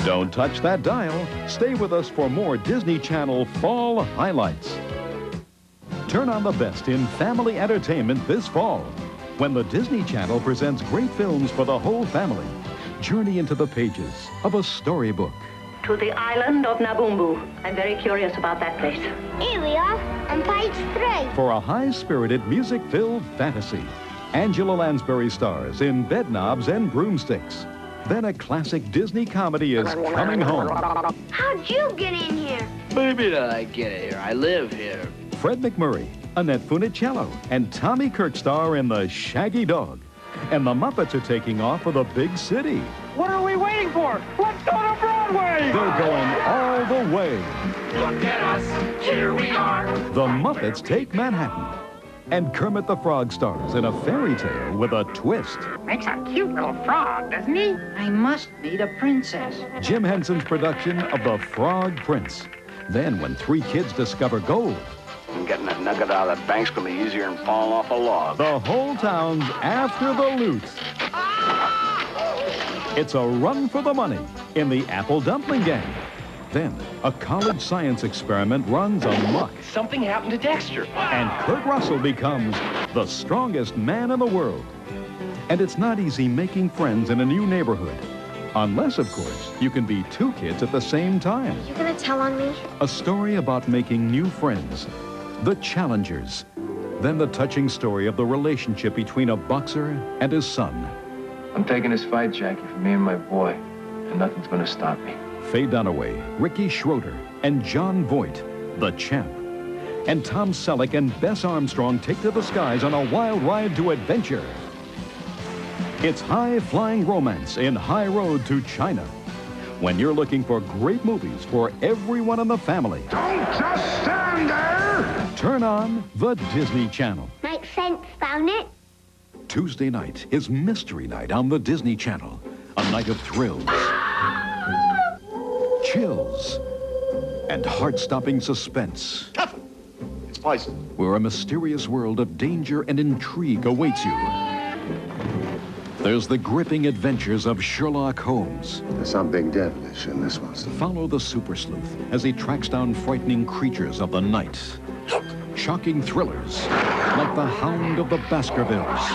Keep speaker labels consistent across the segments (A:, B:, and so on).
A: Don't touch that dial. Stay with us for more Disney Channel fall highlights. Turn on the best in family entertainment this fall when the Disney Channel presents great films for the whole family. Journey into the pages of a storybook.
B: To the island of Nabumbu. I'm very curious about that place.
C: Here we are, on page 3.
A: For a high-spirited, music-filled fantasy. Angela Lansbury stars in Bedknobs and Broomsticks. Then a classic Disney comedy is coming home.
C: How'd you get in here?
D: Maybe I get here. I live here.
A: Fred MacMurray, Annette Funicello, and Tommy Kirkstar in The Shaggy Dog. And the Muppets are taking off for the big city.
E: What are we waiting for? Let's go to Broadway!
A: They're going all the way.
E: Look at us, here we are.
A: The Muppets Take Manhattan. And Kermit the Frog stars in a fairy tale with a twist.
E: Makes a cute little frog, doesn't he?
F: I must meet a princess.
A: Jim Henson's production of The Frog Prince. Then when 3 kids discover gold,
D: And getting that nugget out of that bank's gonna be easier than falling off a log.
A: the whole town's after the loot. It's a run for the money in the Apple Dumpling Gang. Then a college science experiment runs amok,
E: Something happened to Dexter.
A: and Kurt Russell becomes the strongest man in the world. And it's not easy making friends in a new neighborhood. Unless, of course, you can be 2 kids at the same time.
C: You gonna tell on me?
A: A story about making new friends. The Challengers. Then the touching story of the relationship between a boxer and his son.
G: I'm taking this fight, Jackie, for me and my boy, and nothing's gonna stop me.
A: Faye Dunaway, Ricky Schroeder, and John Voight, the champ. And Tom Selleck and Bess Armstrong take to the skies on a wild ride to adventure. It's high-flying romance in High Road to China. When you're looking for great movies for everyone in the family,
E: Don't just stand there!
A: turn on the Disney Channel.
C: Makes sense, don't it?
A: Tuesday night is Mystery Night on the Disney Channel. A night of thrills, chills, and heart-stopping suspense.
D: It's poison.
A: Where a mysterious world of danger and intrigue awaits you. There's the gripping adventures of Sherlock Holmes.
H: There's something devilish in this one.
A: Follow the super sleuth as he tracks down frightening creatures of the night. Shocking thrillers like The Hound of the Baskervilles.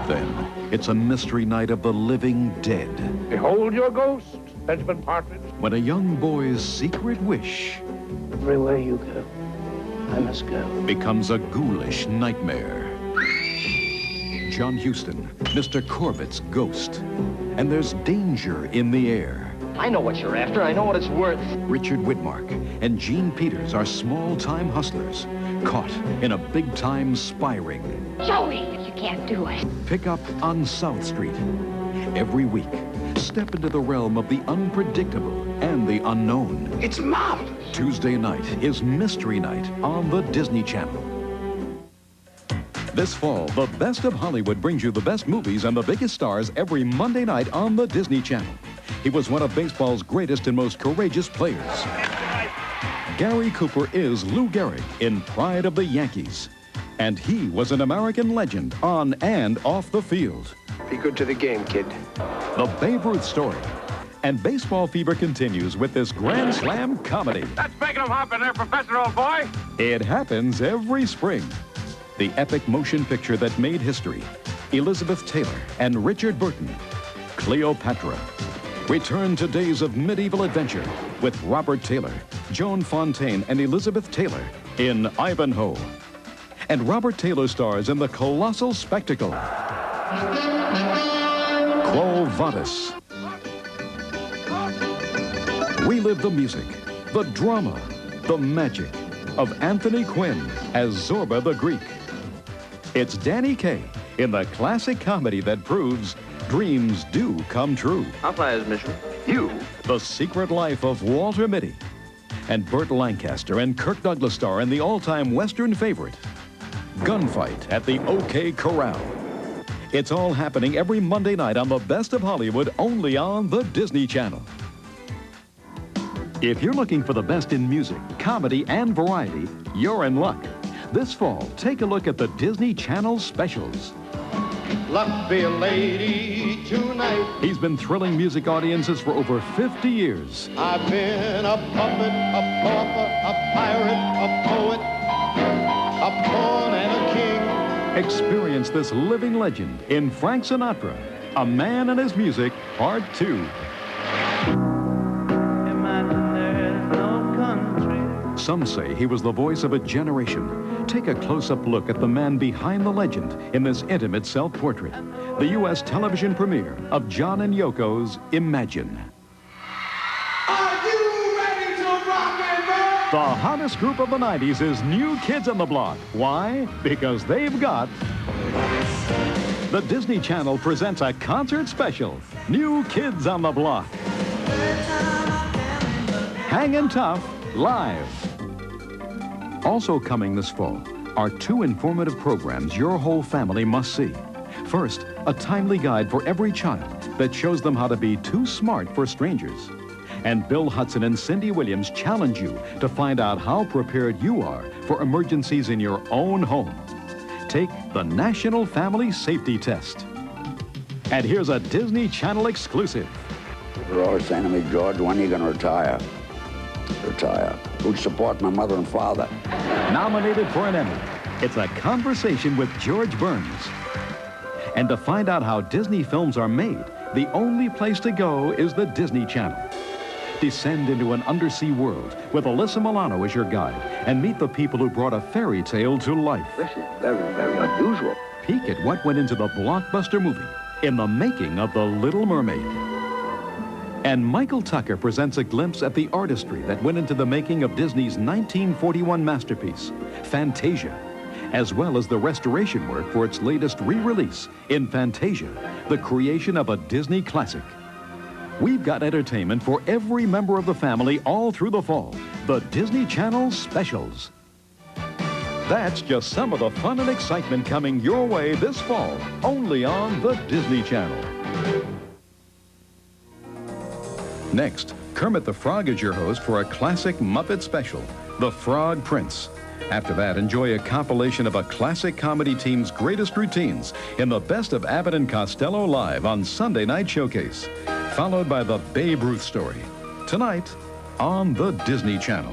A: Then it's a mystery night of the living dead.
E: Behold your ghost, Benjamin Partridge.
A: When a young boy's secret wish
E: Everywhere you go, I must go.
A: becomes a ghoulish nightmare. John Huston, Mr. Corbett's ghost. And there's danger in the air.
E: I know what you're after. I know what it's worth.
A: Richard Widmark and Gene Peters are small-time hustlers, caught in a big-time spy ring.
C: Joey! You can't do it.
A: Pick up on South Street. Every week, step into the realm of the unpredictable and the unknown.
D: It's Mom!
A: Tuesday night is Mystery Night on the Disney Channel. This fall, the best of Hollywood brings you the best movies and the biggest stars every Monday night on the Disney Channel. He was one of baseball's greatest and most courageous players. Gary Cooper is Lou Gehrig in Pride of the Yankees. And he was an American legend on and off the field.
H: Be good to the game, kid.
A: The Babe Ruth story. And baseball fever continues with this Grand Slam comedy.
E: That's making them hop in there, Professor, old boy.
A: It happens every spring. The epic motion picture that made history. Elizabeth Taylor and Richard Burton. Cleopatra. Return to days of medieval adventure with Robert Taylor, Joan Fontaine, and Elizabeth Taylor in Ivanhoe. And Robert Taylor stars in the colossal spectacle, Quo Vadis. Relive the music, the drama, the magic of Anthony Quinn as Zorba the Greek. It's Danny Kaye in the classic comedy that proves dreams do come true.
D: I'll fly his mission.
A: You, The Secret Life of Walter Mitty. And Burt Lancaster and Kirk Douglas star in the all-time Western favorite, Gunfight at the OK Corral. It's all happening every Monday night on the Best of Hollywood, only on the Disney Channel. If you're looking for the best in music, comedy, and variety, you're in luck. This fall, take a look at the Disney Channel specials.
I: luck be a lady tonight.
A: He's been thrilling music audiences for over 50 years.
I: I've been a puppet, a pauper, a pirate, a poet, a pawn and a king.
A: Experience this living legend in Frank Sinatra, A Man and His Music, Part 2. Some say he was the voice of a generation. Take a close-up look at the man behind the legend in this intimate self-portrait. The U.S. television premiere of John and Yoko's Imagine.
I: Are you ready to rock and roll?
A: The hottest group of the 90s is New Kids on the Block. Why? Because they've got... The Disney Channel presents a concert special, New Kids on the Block. Hangin' Tough, live. Also coming this fall are 2 informative programs your whole family must see. First, a timely guide for every child that shows them how to be too smart for strangers. And Bill Hudson and Cindy Williams challenge you to find out how prepared you are for emergencies in your own home. Take the National Family Safety Test. And here's a Disney Channel exclusive.
D: They're always saying to me, George, when are you going to retire? Retire. Who'd support my mother and father?
A: Nominated for an Emmy, it's a conversation with George Burns. And to find out how Disney films are made, the only place to go is the Disney Channel. Descend into an undersea world with Alyssa Milano as your guide and meet the people who brought a fairy tale to life.
D: This is very, very unusual.
A: Peek at what went into the blockbuster movie in the making of The Little Mermaid. And Michael Tucker presents a glimpse at the artistry that went into the making of Disney's 1941 masterpiece, Fantasia, as well as the restoration work for its latest re-release in Fantasia, the creation of a Disney classic. We've got entertainment for every member of the family all through the fall, the Disney Channel Specials. That's just some of the fun and excitement coming your way this fall, only on the Disney Channel. Next, Kermit the Frog is your host for a classic Muppet special, The Frog Prince. After that, enjoy a compilation of a classic comedy team's greatest routines in the best of Abbott and Costello live on Sunday Night Showcase, followed by the Babe Ruth story, tonight on the Disney Channel.